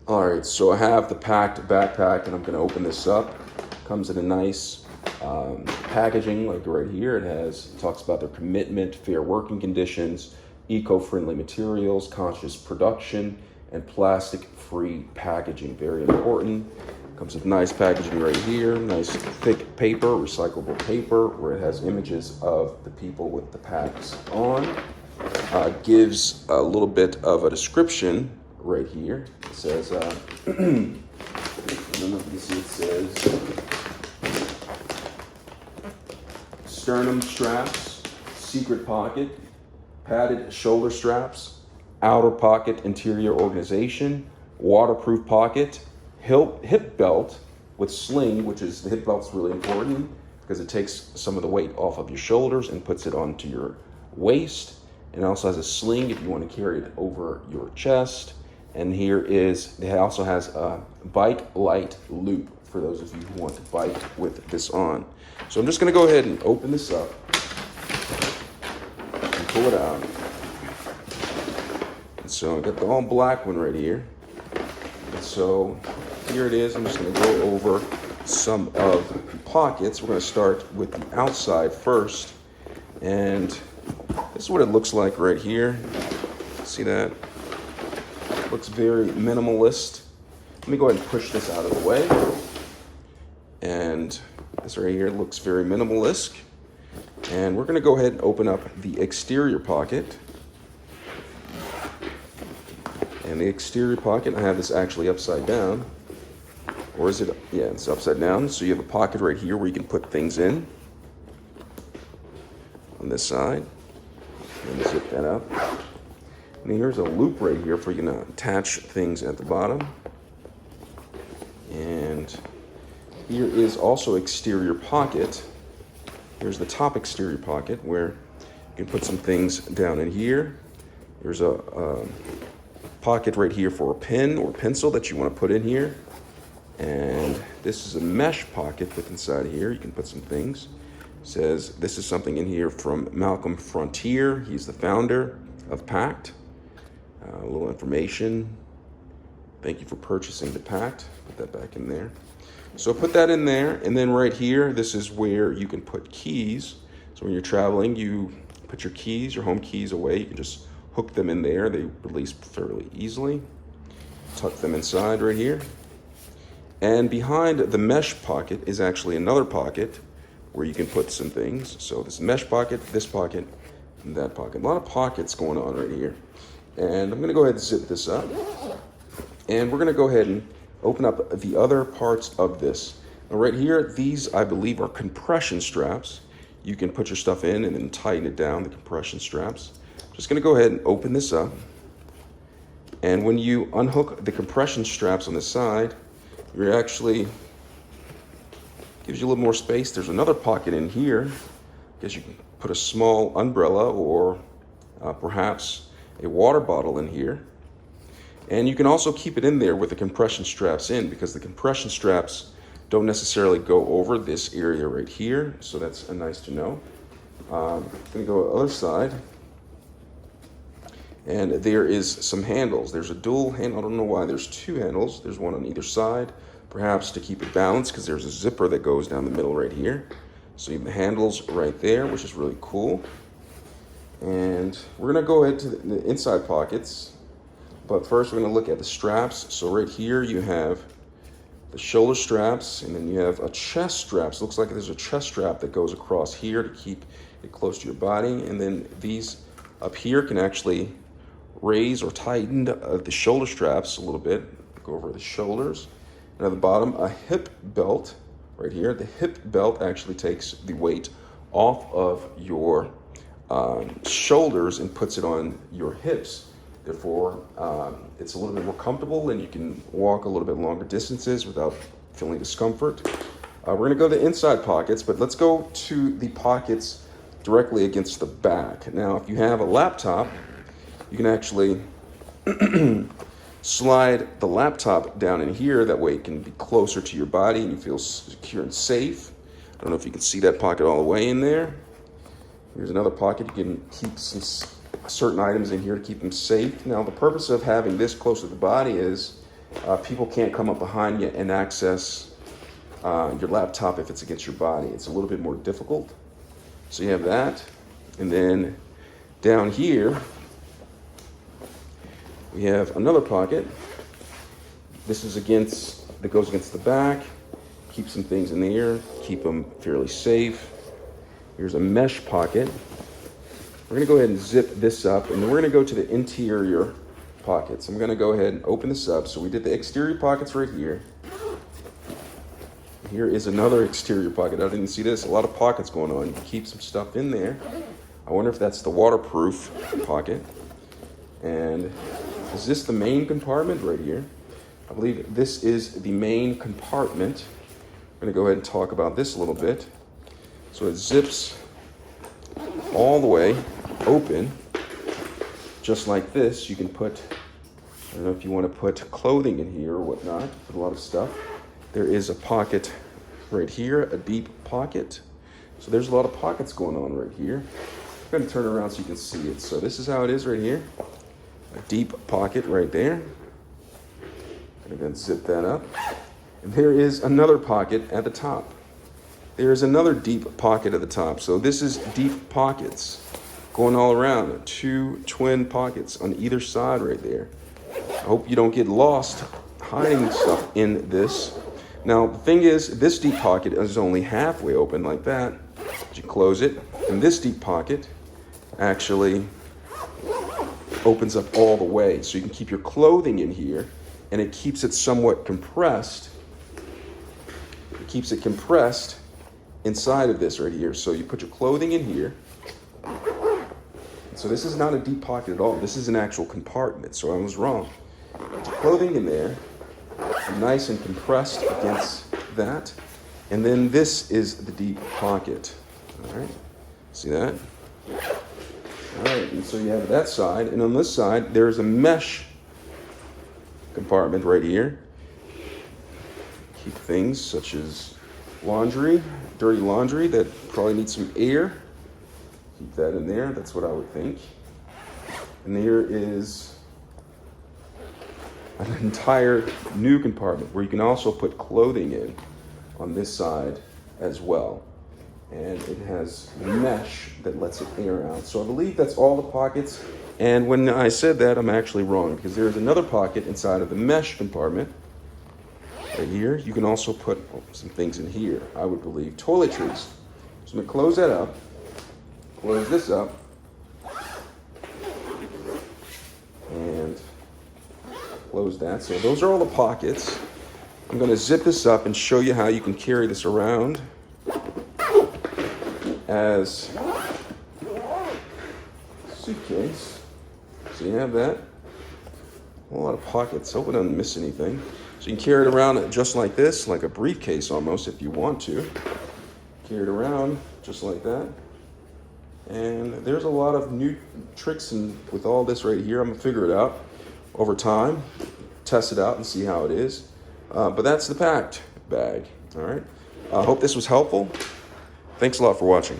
All right, so I have the Pakt backpack, and I'm going to open this up. Comes in a nice packaging, like right here. It talks about their commitment, fair working conditions, eco-friendly materials, conscious production, and plastic-free packaging. Very important. Comes with nice packaging right here, nice thick paper, recyclable paper, where it has images of the people with the packs on. Gives a little bit of a description right here. It says, I don't know if you can see, it says sternum straps, secret pocket, padded shoulder straps, outer pocket interior organization, waterproof pocket, hip belt with sling, which is, the hip belt's really important because it takes some of the weight off of your shoulders and puts it onto your waist. And it also has a sling if you want to carry it over your chest. And it also has a bike light loop for those of you who want to bike with this on. So I'm just going to go ahead and open this up and pull it out. And so I got the all black one right here. And so here it is. I'm just going to go over some of the pockets. We're going to start with the outside first. And this is what it looks like right here. See that? Looks very minimalist. Let me go ahead and push this out of the way. And this right here looks very minimalist. And we're going to go ahead and open up the exterior pocket. And the exterior pocket, I have this actually upside down. Or is it? Yeah, it's upside down. So you have a pocket right here where you can put things in. On this side. And zip that up. And here's a loop right here for you to attach things at the bottom. And here is also exterior pocket. Here's the top exterior pocket where you can put some things down in here. There's a pocket right here for a pen or pencil that you want to put in here. And this is a mesh pocket with inside here. You can put some things. It says this is something in here from Malcolm Frontier. He's the founder of Pakt. A little information. Thank you for purchasing the Pakt. Put that back in there. So put that in there, and then right here, this is where you can put keys. So when you're traveling, you put your keys, your home keys away. You can just hook them in there. They release fairly easily. Tuck them inside right here. And behind the mesh pocket is actually another pocket where you can put some things. So this mesh pocket, this pocket, and that pocket. A lot of pockets going on right here. And I'm going to go ahead and zip this up. And we're going to go ahead and open up the other parts of this. Now right here, these I believe are compression straps. You can put your stuff in and then tighten it down, the compression straps. Just going to go ahead and open this up. And when you unhook the compression straps on the side, you're actually, gives you a little more space. There's another pocket in here. I guess you can put a small umbrella or perhaps a water bottle in here. And you can also keep it in there with the compression straps in because the compression straps don't necessarily go over this area right here. So that's nice to know. I'm going to go to the other side. And there is some handles. There's a dual handle. I don't know why there's two handles. There's one on either side, perhaps to keep it balanced because there's a zipper that goes down the middle right here. So you have the handles right there, which is really cool. And we're going to go ahead to the inside pockets. But first we're going to look at the straps. So right here you have the shoulder straps, and then you have a chest strap. So it looks like there's a chest strap that goes across here to keep it close to your body. And then these up here can actually raise or tighten the shoulder straps a little bit. Go over the shoulders. And at the bottom, a hip belt right here. The hip belt actually takes the weight off of your shoulders and puts it on your hips. Therefore, it's a little bit more comfortable and you can walk a little bit longer distances without feeling discomfort. We're going to go to the inside pockets, but let's go to the pockets directly against the back. Now, if you have a laptop, you can actually slide the laptop down in here. That way it can be closer to your body and you feel secure and safe. I don't know if you can see that pocket all the way in there. Here's another pocket. You can keep some certain items in here to keep them safe. Now, the purpose of having this close to the body is People can't come up behind you and access your laptop if it's against your body. It's a little bit more difficult. So you have that. And then down here, we have another pocket. This is that goes against the back. Keep some things in there, keep them fairly safe. Here's a mesh pocket. We're gonna go ahead and zip this up, and then we're gonna go to the interior pockets. I'm gonna go ahead and open this up. So we did the exterior pockets right here. Here is another exterior pocket. I didn't see this. A lot of pockets going on. You can keep some stuff in there. I wonder if that's the waterproof pocket. And is this the main compartment right here? I believe this is the main compartment. I'm going to go ahead and talk about this a little bit. So it zips all the way open, just like this. You can put, I don't know if you want to put clothing in here or whatnot, put a lot of stuff. There is a pocket right here, a deep pocket. So there's a lot of pockets going on right here. I'm going to turn around so you can see it. So this is how it is right here. A deep pocket right there. I'm going to zip that up. And there is another pocket at the top. There is another deep pocket at the top. So this is deep pockets going all around. 2 twin pockets on either side right there. I hope you don't get lost hiding stuff in this. Now, the thing is, this deep pocket is only halfway open like that. You close it, and this deep pocket actually opens up all the way. So you can keep your clothing in here, and it keeps it somewhat compressed. It keeps it compressed inside of this right here. So you put your clothing in here. So this is not a deep pocket at all. This is an actual compartment, so I was wrong. Put your clothing in there, nice and compressed against that. And then this is the deep pocket. All right, see that? All right, and so you have that side, and on this side, there's a mesh compartment right here. Keep things such as laundry, dirty laundry that probably needs some air. Keep that in there, that's what I would think. And there is an entire new compartment where you can also put clothing in on this side as well. And it has mesh that lets it air out. So I believe that's all the pockets. And when I said that, I'm actually wrong, because there's another pocket inside of the mesh compartment right here. You can also put some things in here, I would believe. Toiletries. So I'm going to close that up, close this up, and close that. So those are all the pockets. I'm going to zip this up and show you how you can carry this around as suitcase. So you have that. A lot of pockets. Hope I don't miss anything. So you can carry it around just like this, like a briefcase almost if you want to. Carry it around just like that. And there's a lot of new tricks with all this right here. I'm going to figure it out over time, test it out and see how it is. But that's the Pakt bag. All right. I hope this was helpful. Thanks a lot for watching.